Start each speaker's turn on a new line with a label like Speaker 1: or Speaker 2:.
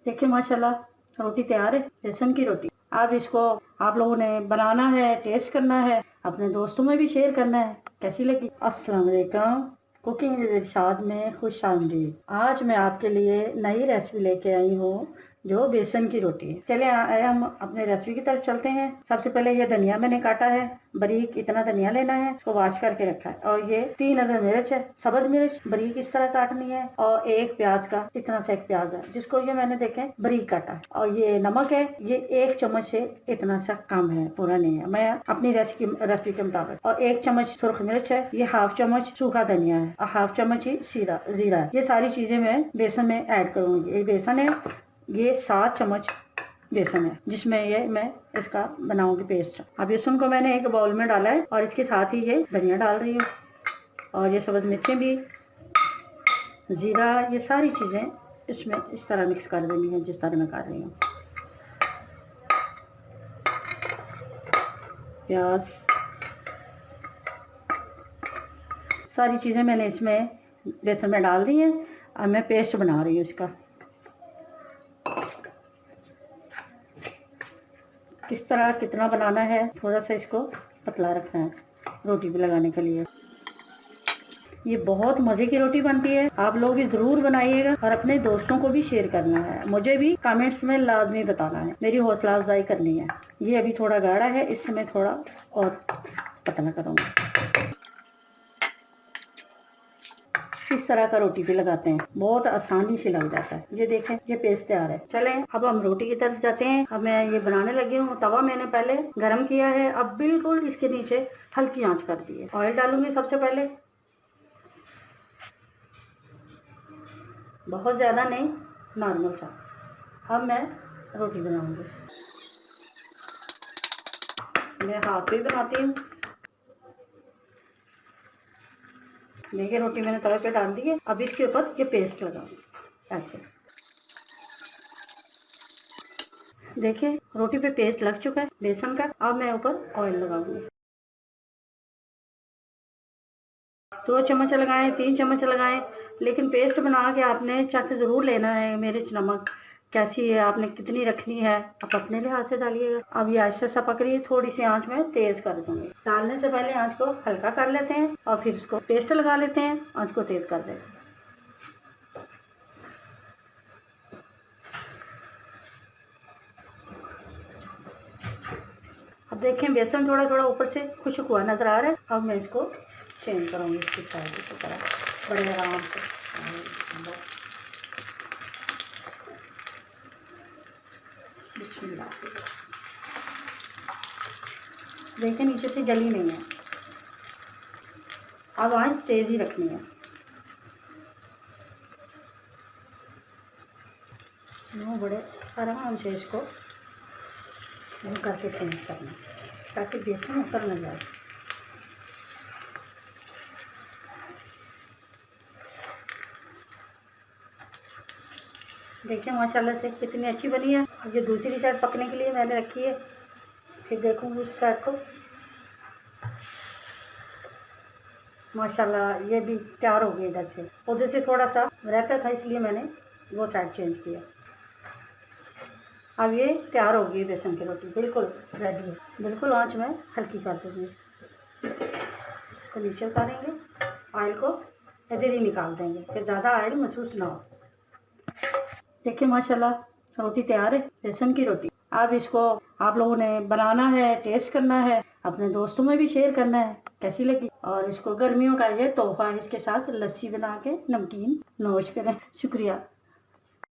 Speaker 1: देखिए माशाल्लाह रोटी तैयार है, बेसन की रोटी। अब इसको आप लोगों ने बनाना है, टेस्ट करना है, अपने दोस्तों में भी शेयर करना है। कैसी लगी? अस्सलाम वालेकुम, कुकिंग विद इरशाद में खुश आमदीद। आज मैं आपके लिए नई रेसिपी लेके आई हूँ जो बेसन की रोटी है। चले हम अपने रेसिपी की तरफ चलते हैं। सबसे पहले ये धनिया मैंने काटा है बारीक, इतना धनिया लेना है, इसको वॉश करके रखा है। और ये 3 अदर मिर्च है, सब्ज मिर्च बारीक इस तरह काटनी है। और एक प्याज का इतना सा एक प्याज है जिसको ये मैंने देखे बारीक काटा है। और ये नमक है, ये 1 चम्मच से इतना सा कम है, पूरा नहीं है, मैं अपनी रेसिपी के मुताबिक। और 1 चम्मच सुर्ख मिर्च है, ये 1/2 चम्मच सूखा धनिया है और 1/2 चम्मच ही जीरा है। ये सारी चीजें मैं बेसन में ऐड करूंगी। ये बेसन है, ये 7 चम्मच बेसन है जिसमें ये मैं इसका बनाऊंगी पेस्ट। अब बेसन को मैंने एक बाउल में डाला है और इसके साथ ही ये धनिया डाल रही हूँ और ये सब्ज मिर्चें भी, जीरा, ये सारी चीजें इसमें इस तरह मिक्स कर देनी है जिस तरह मैं कर रही हूँ। प्याज, सारी चीजें मैंने इसमें बेसन में डाल दी है। अब मैं पेस्ट बना रही हूँ इसका। किस तरह कितना बनाना है, थोड़ा सा इसको पतला रखना है रोटी पे लगाने के लिए। ये बहुत मज़े की रोटी बनती है, आप लोग भी ज़रूर बनाइएगा और अपने दोस्तों को भी शेयर करना है। मुझे भी कमेंट्स में लाजमी बताना है, मेरी हौसला अफजाई करनी है। ये अभी थोड़ा गाढ़ा है, इससे मैं थोड़ा और पतला करूँगी। इस तरह का रोटी पे लगाते हैं, बहुत आसानी से लग जाता है। ये देखें, ये पेस्ट तैयार है। चलें अब हम रोटी की तरफ जाते हैं। अब मैं ये बनाने लगी हूँ। तवा मैंने पहले गरम किया है, अब बिल्कुल इसके नीचे हल्की आंच कर दी है। ऑयल डालूंगी सबसे पहले, बहुत ज्यादा नहीं, नॉर्मल सा। अब मैं रोटी बनाऊंगी, मैं हाथ पे बनाती हूँ। देखिए रोटी मैंने तवे पे डाल दी है। अब इसके ऊपर ये पेस्ट लगाऊंगी ऐसे। देखिए रोटी पे पेस्ट लग चुका है बेसन का। अब मैं ऊपर ऑयल लगाऊंगी। 2 चम्मच लगाएं, 3 चम्मच लगाएं, लेकिन पेस्ट बना के आपने चख जरूर लेना है। मिर्च नमक कैसी है, आपने कितनी रखनी है, आप अपने लिहाज से डालिएगा। अब ये ऐसे सा पक रही है, थोड़ी सी आंच में तेज कर दूंगी। डालने से पहले आंच को हल्का कर लेते हैं और फिर इसको पेस्ट लगा लेते हैं, आंच को तेज कर देते हैं। अब देखें बेसन थोड़ा थोड़ा ऊपर से खुशक हुआ नजर आ रहा है। अब मैं इसको चेंज करूंगी इसकी साइड की तरह बड़े आराम से। बिस्मिल्लाह। देखिए नीचे से जली नहीं है। अब आंच तेज ही रखनी है। वो बड़े आराम से इसको करके चेंज करना ताकि बेसन ऊपर न जाए। देखिए माशाल्लाह से कितनी अच्छी बनी है। अब ये दूसरी साइड पकने के लिए मैंने रखी है, फिर देखूँगी उस साइड को। माशाल्लाह ये भी तैयार हो गई। इधर से उधर से थोड़ा सा रहता था इसलिए मैंने वो साइड चेंज किया। अब ये तैयार हो गई बेसन की रोटी, बिल्कुल रेडी है। बिल्कुल आंच में हल्की कर दूँगी, तो नीचे उतारेंगे, ऑयल को इधर ही निकाल देंगे, फिर ज़्यादा ऑयल महसूस ना हो। देखिए माशाल्लाह रोटी तैयार है, बेसन की रोटी। अब इसको आप लोगों ने बनाना है, टेस्ट करना है, अपने दोस्तों में भी शेयर करना है। कैसी लगी? और इसको गर्मियों का ये तोहफा, इसके साथ लस्सी बना के नमकीन नोश करें। शुक्रिया।